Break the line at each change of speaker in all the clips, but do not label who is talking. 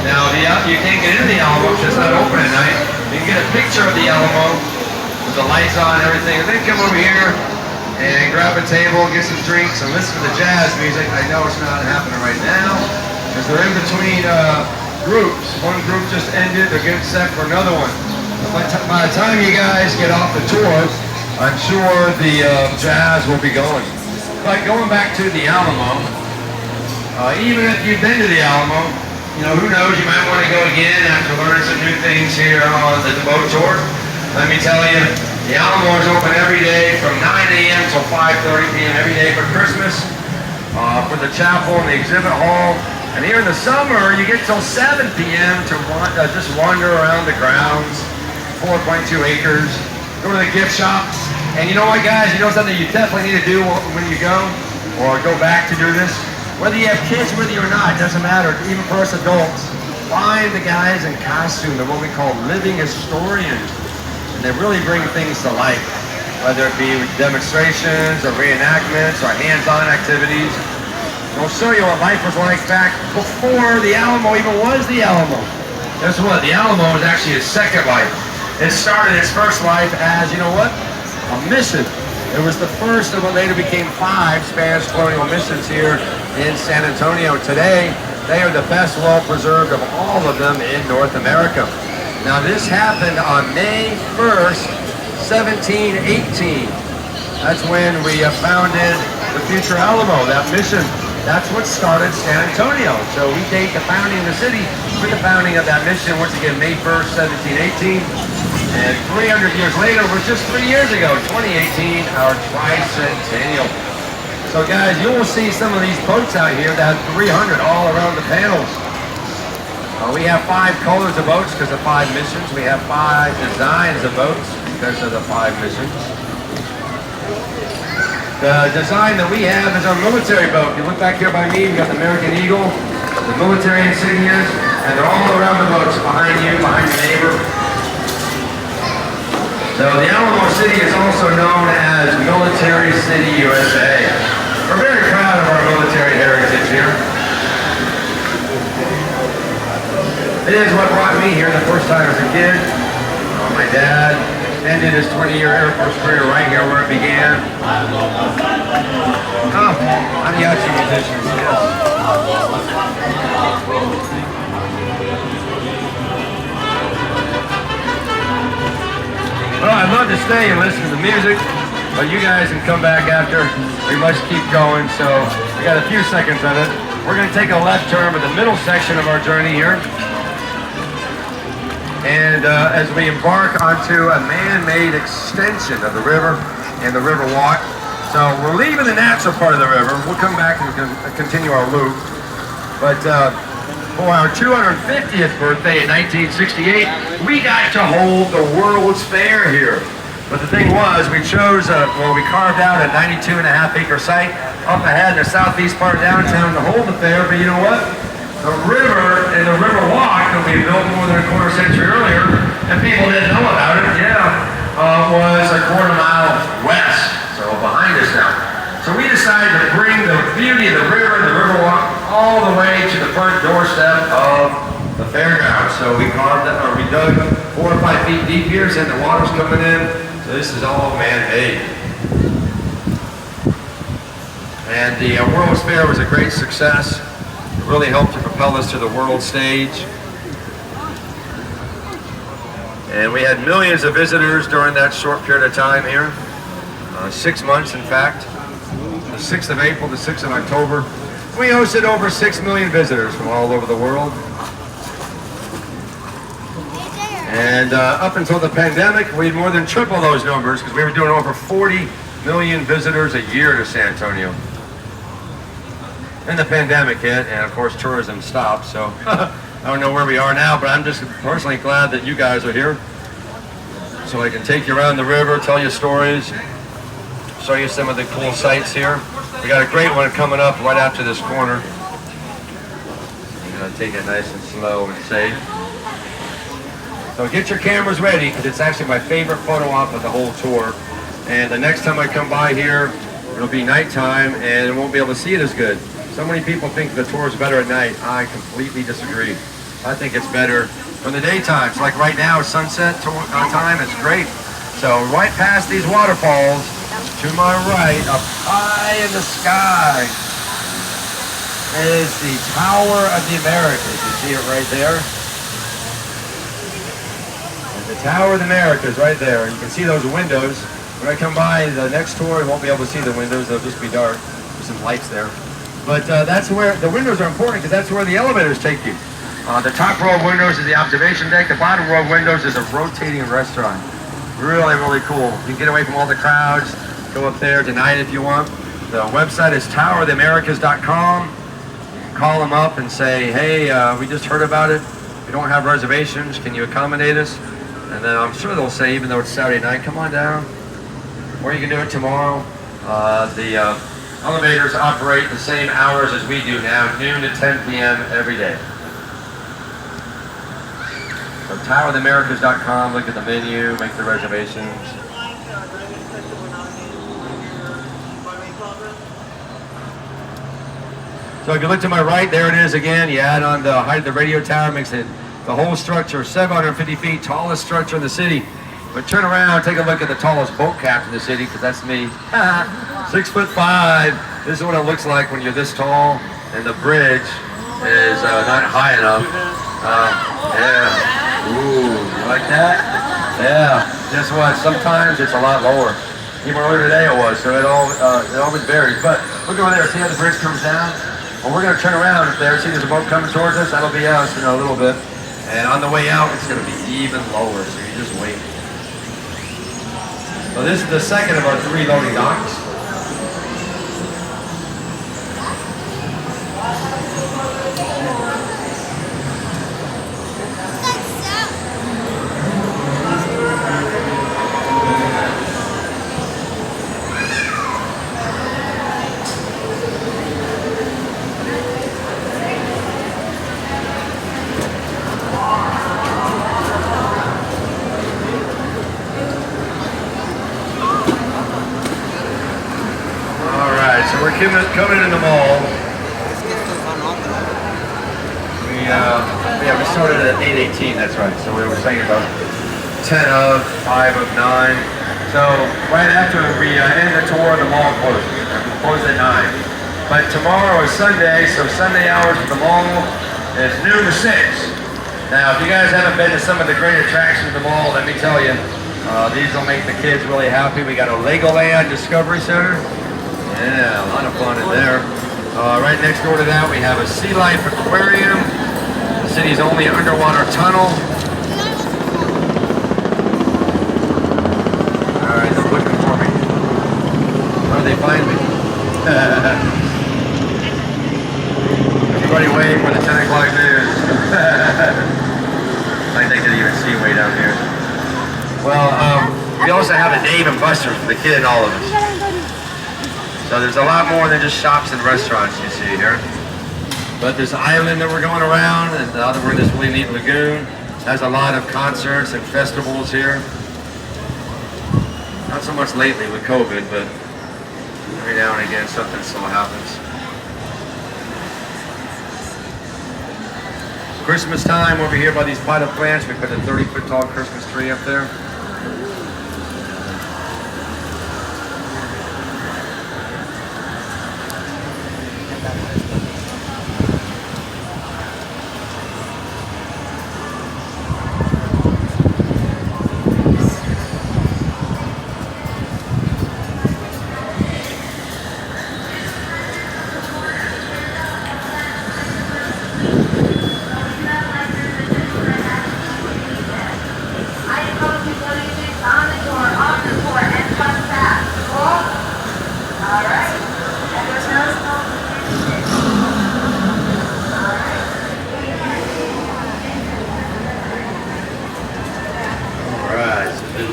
Now, you can't get into the Alamo because it's not open at night. You can get a picture of the Alamo with the lights on and everything, and then come over here and grab a table, get some drinks, and listen to the jazz music. I know it's not happening right now because they're in between groups. One group just ended, they're getting set for another one. By the time you guys get off the tour, I'm sure the jazz will be going. But going back to the Alamo, even if you've been to the Alamo, you know, who knows, you might want to go again after learning some new things here on the boat tour. Let me tell you, the Alamo is open every day from 9 a.m. till 5:30 p.m. every day for Christmas, for the chapel and the exhibit hall. And here in the summer, you get till 7 p.m. to just wander around the grounds, 4.2 acres, go to the gift shop. And you know what, guys? You know something you definitely need to do when you go, or go back to do this? Whether you have kids with you or not, it doesn't matter. Even for us adults, find the guys in costume. They're what we call living historians. And they really bring things to life, whether it be demonstrations or reenactments or hands-on activities. They'll show you what life was like back before the Alamo even was the Alamo. Guess what? The Alamo was actually its second life. It started its first life as, you know what? A mission. It was the first of what later became 5 Spanish colonial missions here in San Antonio. Today, they are the best well-preserved of all of them in North America. Now, this happened on May 1st, 1718. That's when we founded the future Alamo, that mission. That's what started San Antonio. So we date the founding of the city with the founding of that mission, once again, May 1st, 1718. And 300 years later, was just 3 years ago, 2018, our tricentennial. So guys, you will see some of these boats out here that have 300 all around the panels. We have 5 colors of boats because of 5 missions. We have 5 designs of boats because of the 5 missions. The design that we have is our military boat. You look back here by me, we got the American Eagle, the military insignias, and they're all around the boats, behind you, behind your neighbor. So the Alamo City is also known as Military City, USA. We're very proud of our military heritage here. It is what brought me here the first time as a kid. My dad ended his 20-year Air Force career right here where it began. Oh, mariachi musicians, yes. Well, I'd love to stay and listen to the music, but you guys can come back after. We must keep going, so we got a few seconds of it. We're going to take a left turn with the middle section of our journey here. And as we embark onto a man-made extension of the river and the river walk. So we're leaving the natural part of the river. We'll come back and continue our loop. But for our 250th birthday in 1968, we got to hold the World's Fair here. But the thing was, we chose, we carved out a 92.5-acre site up ahead in the southeast part of downtown to hold the fair. But you know what? The river and the river walk that we built more than a quarter century earlier, and people didn't know about it, was a quarter mile west, so behind us now. So we decided to bring the beauty of the river and the river walk all the way to the front doorstep of the fairgrounds. So we carved it, or we dug 4 or 5 feet deep here, and the water's coming in. So this is all man-made. And the World's Fair was a great success. It really helped to propel us to the world stage. And we had millions of visitors during that short period of time here. 6 months, in fact. The 6th of April to 6th of October. We hosted over 6 million visitors from all over the world. And up until the pandemic, we had more than triple those numbers because we were doing over 40 million visitors a year to San Antonio. Then the pandemic hit, and of course tourism stopped, so I don't know where we are now, but I'm just personally glad that you guys are here. So I can take you around the river, tell you stories, show you some of the cool sights here. We got a great one coming up right after this corner. I'm gonna take it nice and slow and safe. So get your cameras ready, because it's actually my favorite photo op of the whole tour. And the next time I come by here, it'll be nighttime, and I won't be able to see it as good. So many people think the tour is better at night. I completely disagree. I think it's better from the daytime. It's like right now, sunset time, it's great. So right past these waterfalls, to my right, up high in the sky, is the Tower of the Americas. You see it right there? And the Tower of the Americas right there. You can see those windows. When I come by the next tour, you won't be able to see the windows. They'll just be dark. There's some lights there. But that's where the windows are important, because that's where the elevators take you. The top row of windows is the observation deck. The bottom row of windows is a rotating restaurant. Really, really cool. You can get away from all the crowds. Go up there tonight if you want. The website is toweroftheamericas.com. You can call them up and say, hey, we just heard about it. We don't have reservations. Can you accommodate us? And then I'm sure they'll say, even though it's Saturday night, come on down. Or you can do it tomorrow. The elevators operate the same hours as we do now, noon to 10 p.m. every day. So toweroftheamericas.com, look at the menu, make the reservations. So if you look to my right, there it is again. You add on the height of the radio tower, makes it the whole structure 750 feet, tallest structure in the city. But turn around, take a look at the tallest boat captain in the city, because that's me. 6'5". This is what it looks like when you're this tall, and the bridge is not high enough. Yeah. Ooh, you like that? Yeah. Guess what? Sometimes it's a lot lower. Even earlier today it was, so it always varies. But look over there. See how the bridge comes down? Well, we're going to turn around up there. See, there's a boat coming towards us. That'll be us in a little bit. And on the way out, it's going to be even lower. So you just wait. So this is the second of our 3 loading docks. Coming in the mall. We started at 8:18. That's right. So we were saying about 10 of, 5 of 9. So right after we end the tour, the mall closes. We close at 9. But tomorrow is Sunday, so Sunday hours at the mall is noon to 6. Now, if you guys haven't been to some of the great attractions of the mall, let me tell you, these will make the kids really happy. We got a Legoland Discovery Center. Yeah, a lot of fun in there. Right next door to that, we have a sea life aquarium, the city's only underwater tunnel. All right, they're looking for me. How do they find me? Everybody wait for the 10 o'clock news. I think they even see way down here. Well, we also have a Dave and Buster's for the kid and all of us. So there's a lot more than just shops and restaurants you see here. But this island that we're going around, and the other one, this really neat lagoon, has a lot of concerts and festivals here. Not so much lately with COVID, but every now and again something still happens. Christmas time over here by these potted plants, we put a 30-foot tall Christmas tree up there.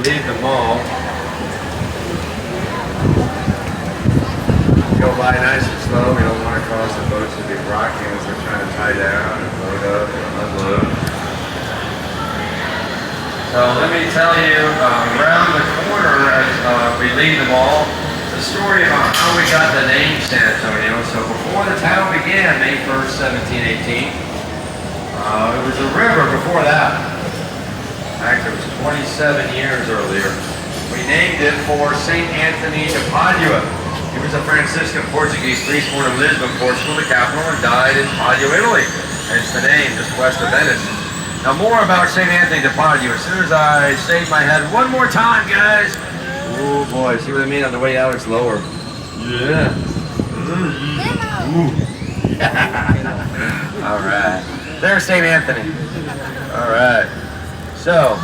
Leave the mall, go by nice and slow. We don't want to cause the boats to be rocking as they're trying to tie down and load up and unload. So let me tell you, around the corner as we leave the mall, the story about how we got the name San Antonio. So before the town began, May 1st, 1718, It was a river before that. Actually, it was 27 years earlier. We named it for St. Anthony de Padua. He was a Franciscan Portuguese priest born in Lisbon, Portugal, the capital, and died in Padua, Italy. Hence the name, just west of Venice. Now more about St. Anthony de Padua. As soon as I shake my head one more time, guys. Oh boy, see what I mean? On the way out, it's lower. Yeah. All right. There's St. Anthony. All right. So,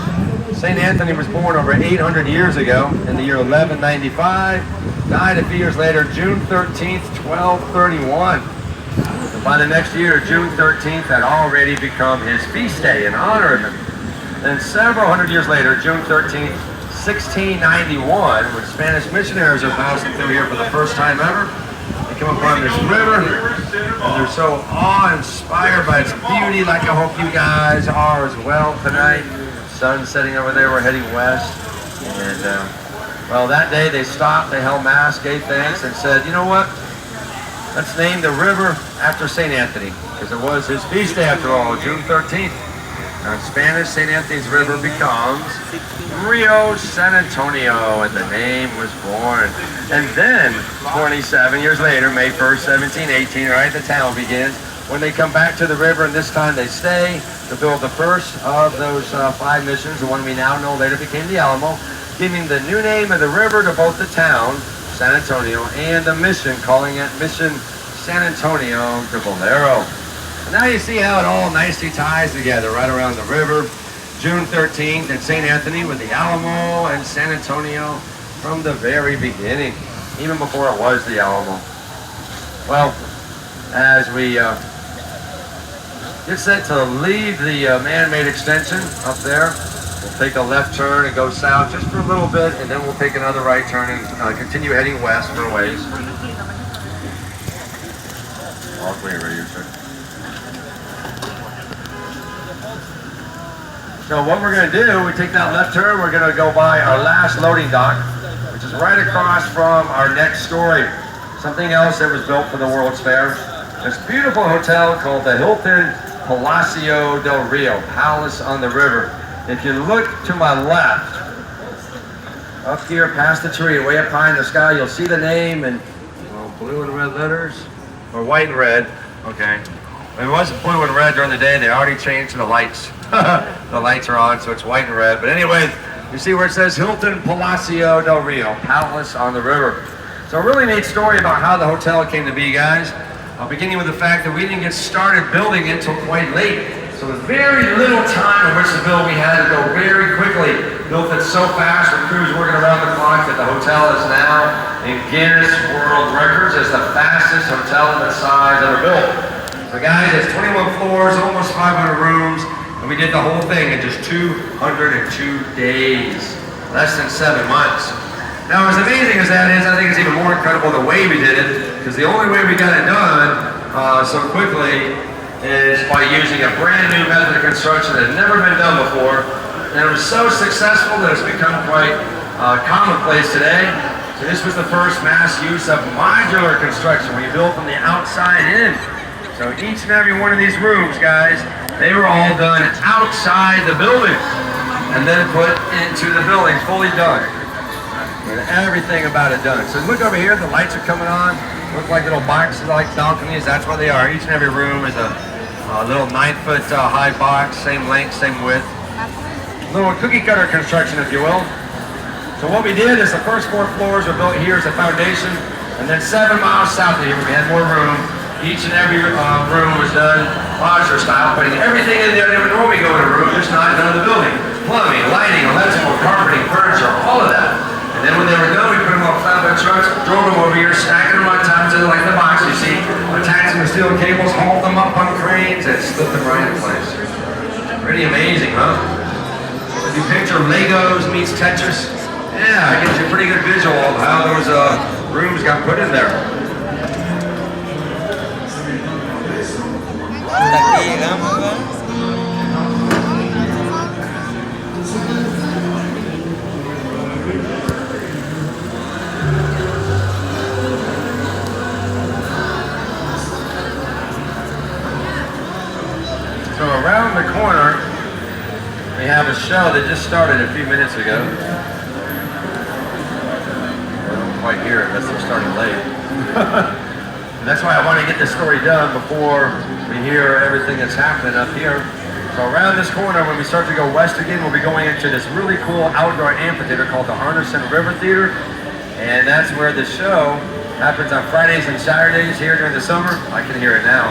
St. Anthony was born over 800 years ago in the year 1195. Died a few years later, June 13th, 1231. And by the next year, June 13th had already become his feast day in honor of him. Then several hundred years later, June 13th, 1691, when Spanish missionaries are passing through here for the first time ever, they come upon this river, and they're so awe-inspired by its beauty, like I hope you guys are as well tonight. Sun setting over there, we're heading west. And well, that day they stopped, they held mass, gave thanks, and said, you know what? Let's name the river after St. Anthony, because it was his feast day after all, June 13th. Now in Spanish, St. Anthony's River becomes Rio San Antonio, and the name was born. And then, 27 years later, May 1st, 1718, right, the town begins. When they come back to the river, and this time they stay to build the first of those 5 missions, the one we now know later became the Alamo, giving the new name of the river to both the town, San Antonio, and the mission, calling it Mission San Antonio de Bolero. And now you see how it all nicely ties together right around the river. June 13th and St. Anthony with the Alamo and San Antonio from the very beginning, even before it was the Alamo. Well, as we get set to leave the man-made extension up there, we'll take a left turn and go south just for a little bit, and then we'll take another right turn and continue heading west for a ways. All clear right here, sir. So what we're going to do, we take that left turn, we're going to go by our last loading dock, which is right across from our next story. Something else that was built for the World's Fair. This beautiful hotel called the Hilton Palacio del Rio, Palace on the River. If you look to my left, up here past the tree, way up high in the sky, you'll see the name in blue and red letters, or white and red, okay. It was blue and red during the day, they already changed to the lights. The lights are on, so it's white and red. But anyway, you see where it says Hilton Palacio del Rio, Palace on the River. So a really neat story about how the hotel came to be, guys. Beginning with the fact that we didn't get started building it until quite late. So with very little time in which to build, we had to go very quickly. Built it so fast with crews working around the clock that the hotel is now in Guinness World Records as the fastest hotel of its size ever built. So guys, it's 21 floors, almost 500 rooms, and we did the whole thing in just 202 days, less than 7 months. Now, as amazing as that is, I think it's even more incredible the way we did it, because the only way we got it done so quickly is by using a brand new method of construction that had never been done before, and it was so successful that it's become quite commonplace today. So this was the first mass use of modular construction, where you build from the outside in. So each and every one of these rooms, guys, they were all done outside the building and then put into the building, fully done. With everything about it done. So look over here, the lights are coming on. Look like little boxes, like balconies. That's what they are. Each and every room is a little 9-foot high box, same length, same width. Little cookie cutter construction, if you will. So what we did is the first 4 floors were built here as a foundation, and then 7 miles south of here, we had more room. Each and every room was done modular style, putting everything in there that would normally go in a room, just not done in the building. Plumbing, lighting, electrical, carpeting, furniture, all of that. And then when they were done, we put them on flatbed trucks, drove them over here, stacking them on top of like the box you see, attaching the steel cables, hauled them up on cranes, and slipped them right in place. Pretty amazing, huh? If you picture Legos meets Tetris, yeah, it gives you a pretty good visual of how those rooms got put in there. So corner, we have a show that just started a few minutes ago. I don't quite hear it unless they're starting late. And that's why I want to get this story done before we hear everything that's happening up here. So around this corner, when we start to go west again, we'll be going into this really cool outdoor amphitheater called the Harnison River Theater. And that's where the show happens on Fridays and Saturdays here during the summer. I can hear it now.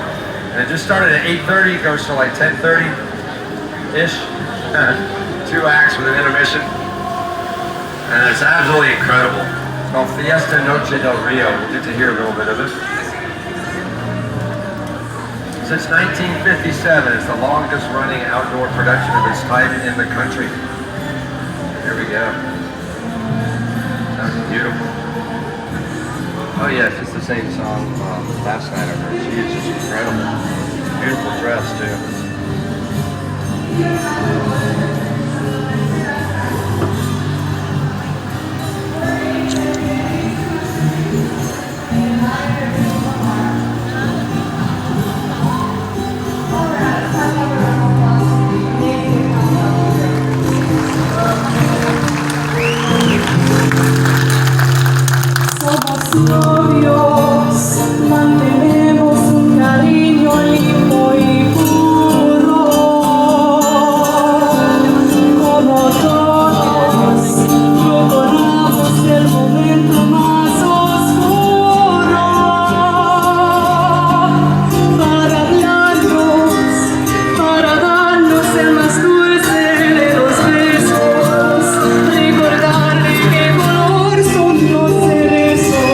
And it just started at 8:30, goes to like 10:30-ish. 2 acts with an intermission. And it's absolutely incredible. It's called Fiesta Noche del Rio. We'll get to hear a little bit of it. Since 1957, it's the longest running outdoor production of its type in the country. Here we go. That's beautiful. Oh yes, it's the same song last night I heard. She is just incredible. Beautiful dress too.
Novios, mantenemos un cariño limpio y puro, como todos recordamos el momento más oscuro, para hablarnos, para darnos el más dulce de los besos, recordar de qué color son los cerezos.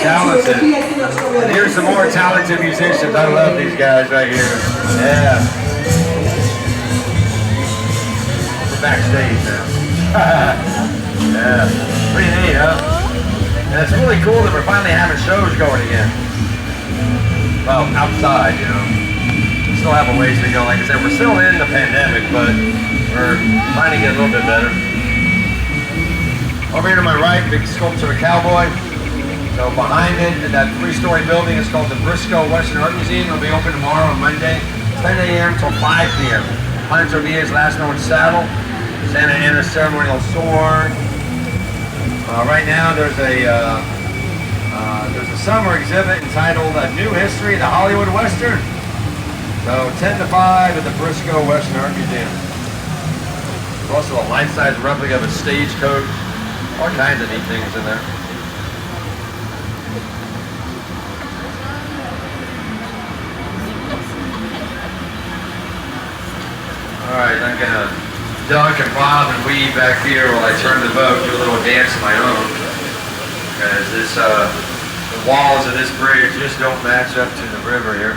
Talented. And here's some more talented musicians. I love these guys right here. Yeah. We're backstage now. Yeah. Pretty neat, huh? And it's really cool that we're finally having shows going again. Well, outside, you know. We still have a ways to go. Like I said, we're still in the pandemic, but we're trying to get a little bit better. Over here to my right, big sculpture of a cowboy. So behind it, in that 3-story building, is called the Briscoe Western Art Museum. It'll be open tomorrow on Monday, 10 a.m. till 5 p.m. Hunter Villa's last known saddle, Santa Anna's ceremonial sword. Right now, there's a summer exhibit entitled "New History of the Hollywood Western." So 10 to 5 at the Briscoe Western Art Museum. There's also a life-size replica of a stagecoach. All kinds of neat things in there. Alright, I'm gonna duck and bob and weave back here while I turn the boat, do a little dance of my own. Because this, the walls of this bridge just don't match up to the river here.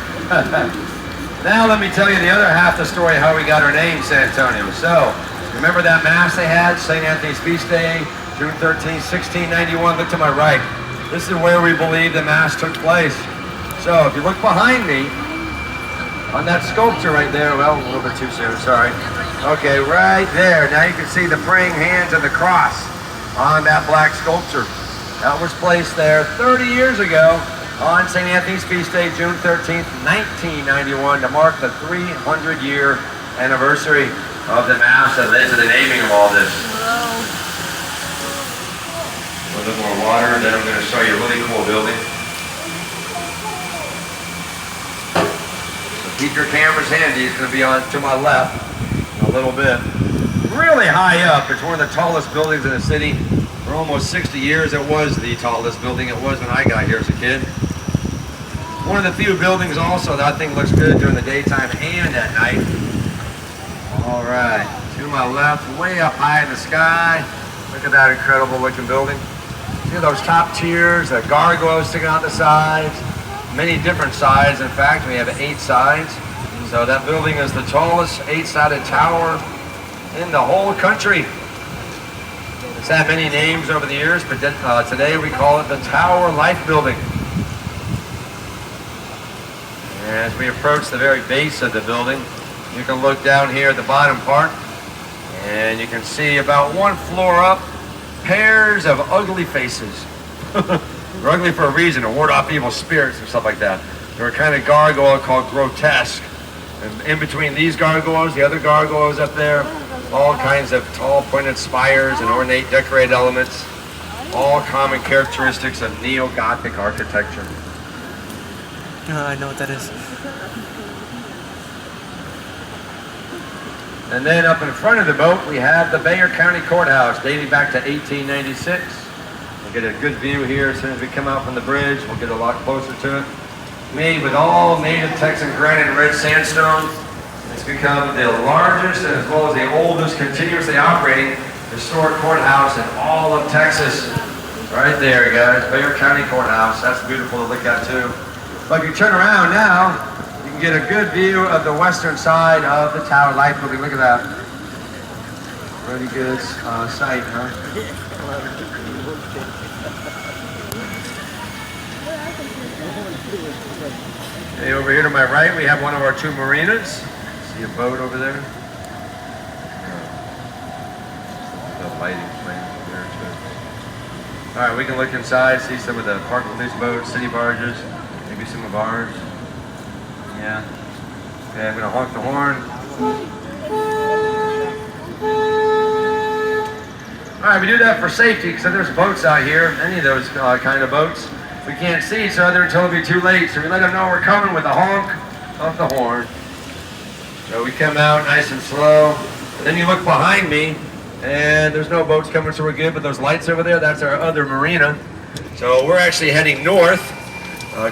Now let me tell you the other half of the story, how we got our name, San Antonio. So, remember that mass they had, St. Anthony's Feast Day, June 13, 1691? Look to my right. This is where we believe the mass took place. So, if you look behind me, on that sculpture right there, well, a little bit too soon, sorry. Okay, right there. Now you can see the praying hands and the cross on that black sculpture. That was placed there 30 years ago on St. Anthony's Feast Day, June 13th, 1991, to mark the 300-year anniversary of the Mass that led to the naming of all this. A little bit more water, then I'm going to show you a really cool building. Keep your cameras handy. It's going to be on to my left in a little bit. Really high up. It's one of the tallest buildings in the city. For almost 60 years, it was the tallest building it was when I got here as a kid. One of the few buildings also that I think looks good during the daytime and at night. All right, to my left, way up high in the sky. Look at that incredible looking building. See those top tiers, the gargoyles sticking out the sides. Many different sides. In fact, we have 8 sides. So that building is the tallest 8-sided tower in the whole country. It's had many names over the years, but today we call it the Tower Life Building. And as we approach the very base of the building, you can look down here at the bottom part, and you can see about 1 floor up, pairs of ugly faces. They're ugly for a reason, to ward off evil spirits and stuff like that. They're a kind of gargoyle called grotesque. And in between these gargoyles, the other gargoyles up there, all kinds of tall pointed spires and ornate decorated elements, all common characteristics of neo-Gothic architecture.
I know what that is.
And then up in front of the boat, we have the Bexar County Courthouse, dating back to 1896. We'll get a good view here as soon as we come out from the bridge. We'll get a lot closer to it. Made with all native Texan granite and red sandstone. It's become the largest and as well as the oldest continuously operating historic courthouse in all of Texas. Right there, guys, Bexar County Courthouse. That's beautiful to look at too. But if you turn around now, you can get a good view of the western side of the Tower Life Building. Look at that. Pretty good sight, huh? Okay, over here to my right, we have one of our 2 marinas. See a boat over there? The lighting playing there too. All right, we can look inside, see some of the park release boats, city barges, maybe some of ours. Yeah. Okay, I'm gonna honk the horn. All right, we do that for safety because there's boats out here, any of those kind of boats. We can't see each other until it'll be too late, so we let them know we're coming with a honk of the horn. So we come out nice and slow, and then you look behind me, and there's no boats coming, so we're good, but those lights over there, that's our other marina. So we're actually heading north,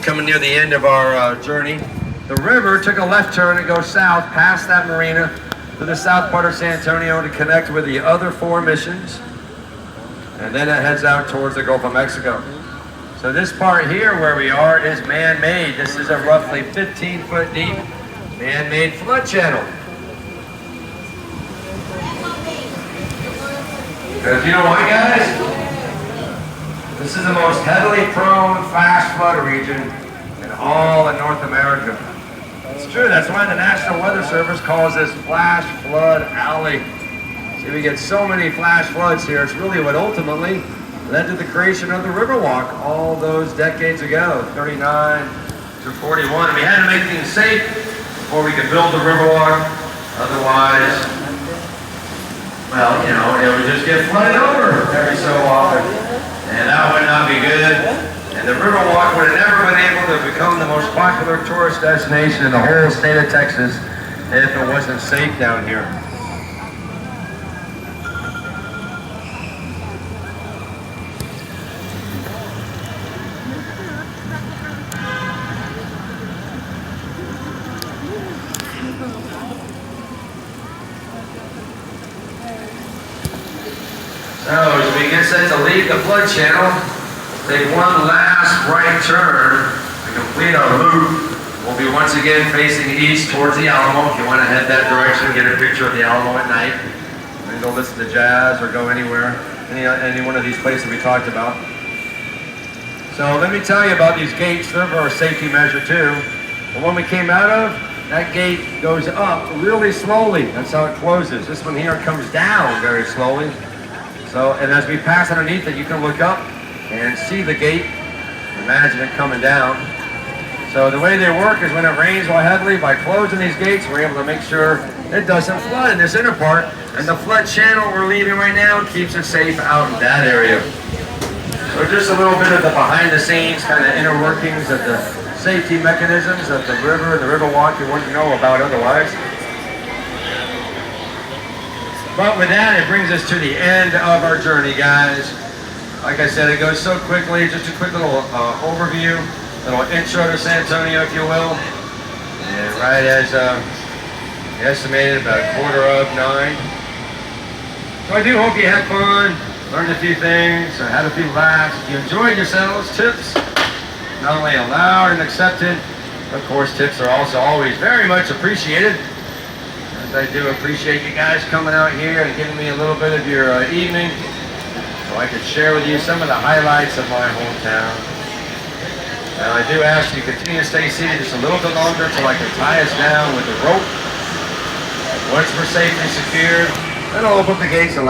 coming near the end of our journey. The river took a left turn and goes south past that marina to the south part of San Antonio to connect with the other 4 missions, and then it heads out towards the Gulf of Mexico. So this part here where we are is man-made. This is a roughly 15-foot deep man-made flood channel. Because you know what, guys? This is the most heavily prone flash flood region in all of North America. It's true, that's why the National Weather Service calls this Flash Flood Alley. See, we get so many flash floods here. It's really what ultimately led to the creation of the Riverwalk all those decades ago, 39 to 41. And we had to make things safe before we could build the Riverwalk. Otherwise, well, you know, it would just get flooded over every so often. And that would not be good. And the Riverwalk would have never been able to become the most popular tourist destination in the whole state of Texas if it wasn't safe down here. So as we get set to leave the flood channel, take one last right turn to complete our loop. We'll be once again facing east towards the Alamo. If you want to head that direction, get a picture of the Alamo at night. You can go listen to jazz or go anywhere, any one of these places we talked about. So let me tell you about these gates. They're for a safety measure too. The one we came out of, that gate goes up really slowly. That's how it closes. This one here comes down very slowly. So, and as we pass underneath it, you can look up and see the gate. Imagine it coming down. So the way they work is when it rains real heavily, by closing these gates, we're able to make sure it doesn't flood in this inner part. And the flood channel we're leaving right now keeps it safe out in that area. So just a little bit of the behind the scenes kind of inner workings of the safety mechanisms of the river and the Riverwalk you wouldn't know about otherwise. But with that, it brings us to the end of our journey, guys. Like I said, it goes so quickly. Just a quick little overview, little intro to San Antonio, if you will. And right as estimated, about 9:15. So I do hope you had fun, learned a few things, had a few laughs. If you enjoyed yourselves, tips not only allowed and accepted, of course, tips are also always very much appreciated. I do appreciate you guys coming out here and giving me a little bit of your evening. so I could share with you some of the highlights of my hometown. Now I do ask you to continue to stay seated just a little bit longer until I can tie us down with the rope. Once we're safely secured, then I'll open the gates and